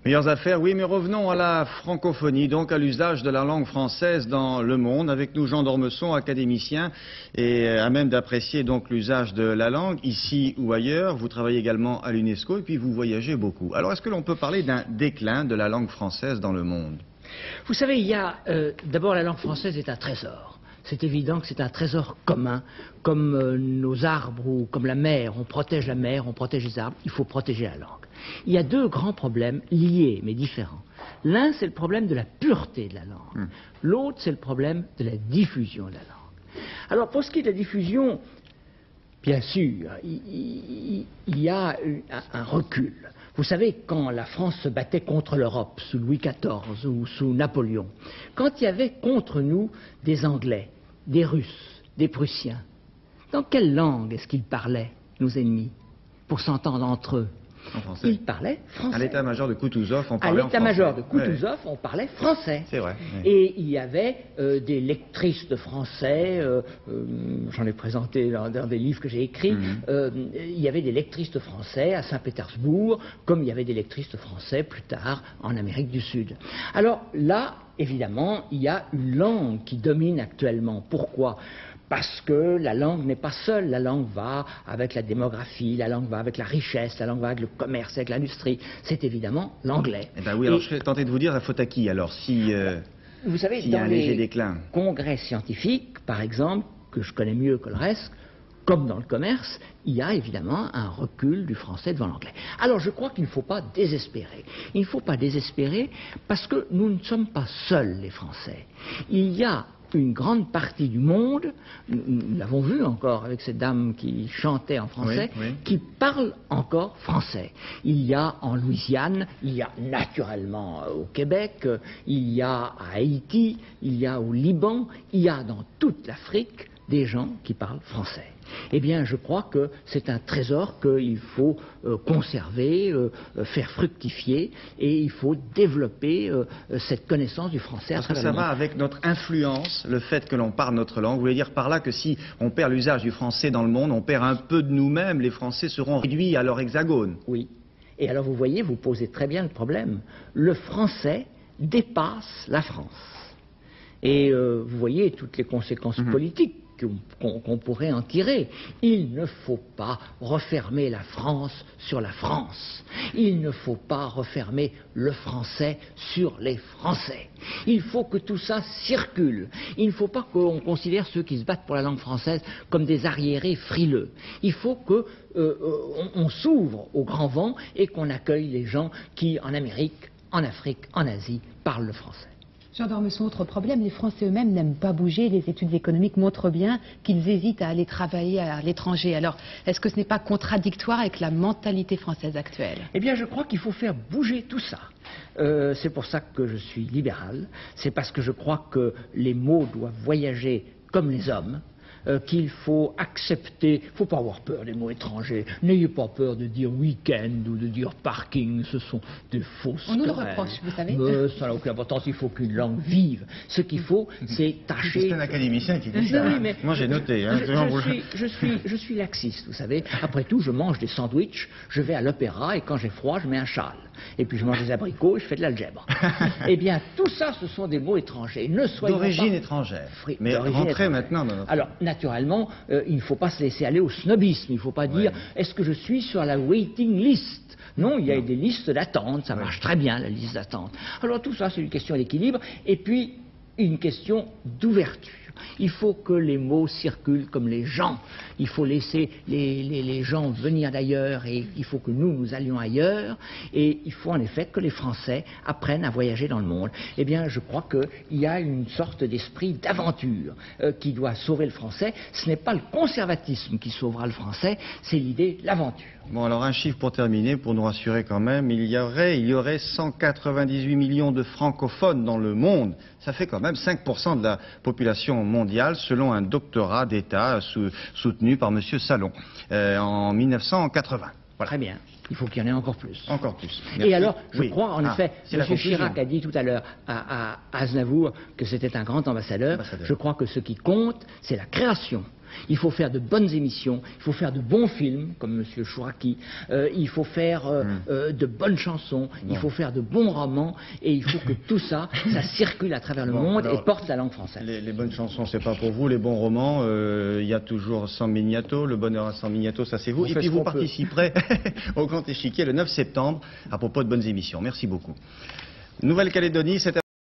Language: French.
Meilleures affaires, oui, mais revenons à la francophonie, donc à l'usage de la langue française dans le monde. Avec nous, Jean d'Ormesson, académicien, et à même d'apprécier donc l'usage de la langue, ici ou ailleurs. Vous travaillez également à l'UNESCO et puis vous voyagez beaucoup. Alors, est-ce que l'on peut parler d'un déclin de la langue française dans le monde? Vous savez, il y a d'abord la langue française est un trésor. C'est évident que c'est un trésor commun, comme nos arbres ou comme la mer. On protège la mer, on protège les arbres, il faut protéger la langue. Il y a deux grands problèmes liés mais différents. L'un, c'est le problème de la pureté de la langue. L'autre, c'est le problème de la diffusion de la langue. Alors, pour ce qui est de la diffusion, bien sûr, il y a un recul. Vous savez, quand la France se battait contre l'Europe, sous Louis XIV ou sous Napoléon, quand il y avait contre nous des Anglais, des Russes, des Prussiens, dans quelle langue est-ce qu'ils parlaient, nos ennemis, pour s'entendre entre eux? En français. Ils parlaient français. À l'état-major de Koutouzov, on parlait en français. À l'état-major de Koutouzov, on parlait français. C'est vrai. Oui. Et il y avait des lectrices de français, j'en ai présenté dans des livres que j'ai écrits, il y avait des lectrices de français à Saint-Pétersbourg, comme il y avait des lectrices de français plus tard en Amérique du Sud. Alors là, évidemment, il y a une langue qui domine actuellement. Pourquoi ? Parce que la langue n'est pas seule, la langue va avec la démographie, la langue va avec la richesse, la langue va avec le commerce, avec l'industrie. C'est évidemment l'anglais. Eh ben oui, alors je serais tenté de vous dire la faute à qui alors vous savez, s'il y a dans un léger les déclin. congrès scientifiques, par exemple, que je connais mieux que le reste, comme dans le commerce, il y a évidemment un recul du français devant l'anglais. Alors je crois qu'il ne faut pas désespérer. Il ne faut pas désespérer parce que nous ne sommes pas seuls, les Français. Il y a une grande partie du monde, nous l'avons vu encore avec cette dame qui chantait en français, qui parle encore français. Il y a en Louisiane, il y a naturellement au Québec, il y a à Haïti, il y a au Liban, il y a dans toute l'Afrique des gens qui parlent français. Eh bien, je crois que c'est un trésor qu'il faut conserver, faire fructifier, et il faut développer cette connaissance du français. Parce que ça va avec notre influence, le fait que l'on parle notre langue. Vous voulez dire par là que si on perd l'usage du français dans le monde, on perd un peu de nous-mêmes, les Français seront réduits à leur hexagone. Oui. Et alors, vous voyez, vous posez très bien le problème. Le français dépasse la France. Et vous voyez toutes les conséquences politiques qu'on pourrait en tirer. Il ne faut pas refermer la France sur la France. Il ne faut pas refermer le français sur les Français. Il faut que tout ça circule. Il ne faut pas qu'on considère ceux qui se battent pour la langue française comme des arriérés frileux. Il faut qu'on s'ouvre au grand vent et qu'on accueille les gens qui, en Amérique, en Afrique, en Asie, parlent le français. Jean d'Ormesson, autre problème, les Français eux-mêmes n'aiment pas bouger. Les études économiques montrent bien qu'ils hésitent à aller travailler à l'étranger. Alors, est-ce que ce n'est pas contradictoire avec la mentalité française actuelle? Eh bien, je crois qu'il faut faire bouger tout ça. C'est pour ça que je suis libéral. C'est parce que je crois que les mots doivent voyager comme les hommes. Qu'il faut accepter, il ne faut pas avoir peur des mots étrangers, n'ayez pas peur de dire week-end ou de dire parking, ce sont des fausses On nous le querelles. reproche, vous savez. Ça n'a aucune importance, il faut qu'une langue vive. Ce qu'il faut, c'est tâcher... C'est un académicien qui dit ça. Oui, mais moi j'ai noté. Hein, je suis laxiste, vous savez. Après tout, je mange des sandwichs, je vais à l'opéra et quand j'ai froid, je mets un châle. Et puis je mange des abricots et je fais de l'algèbre. Eh bien, tout ça, ce sont des mots étrangers. Ne soyons d'origine pas... étrangère. Mais rentrez maintenant dans notre... Alors, naturellement, il ne faut pas se laisser aller au snobisme. Il ne faut pas dire, est-ce que je suis sur la waiting list? Non, il y a des listes d'attente, ça marche très bien, la liste d'attente. Alors tout ça, c'est une question d'équilibre, et puis une question d'ouverture. Il faut que les mots circulent comme les gens. Il faut laisser les gens venir d'ailleurs et il faut que nous allions ailleurs. Et il faut en effet que les Français apprennent à voyager dans le monde. Eh bien, je crois qu'il y a une sorte d'esprit d'aventure qui doit sauver le français. Ce n'est pas le conservatisme qui sauvera le français, c'est l'idée de l'aventure. Bon, alors un chiffre pour terminer, pour nous rassurer quand même. Il y aurait 198 millions de francophones dans le monde. Ça fait quand même 5% de la population mondiale, selon un doctorat d'État soutenu par M. Salon en 1980. Voilà. Très bien. Il faut qu'il y en ait encore plus. Encore plus. Merci. Et alors, je crois en effet, M. Chirac a dit tout à l'heure à Aznavour que c'était un grand ambassadeur. Je crois que ce qui compte, c'est la création. Il faut faire de bonnes émissions, il faut faire de bons films, comme Monsieur Chouraki, il faut faire de bonnes chansons, il faut faire de bons romans, et il faut que tout ça, ça circule à travers le monde et porte la langue française. Les bonnes chansons, c'est pas pour vous. Les bons romans, il y a toujours San Miniato, Le bonheur à San Miniato, ça c'est vous. Et puis vous participerez au Grand Échiquier le 9 septembre à propos de bonnes émissions. Merci beaucoup. Nouvelle-Calédonie, c'est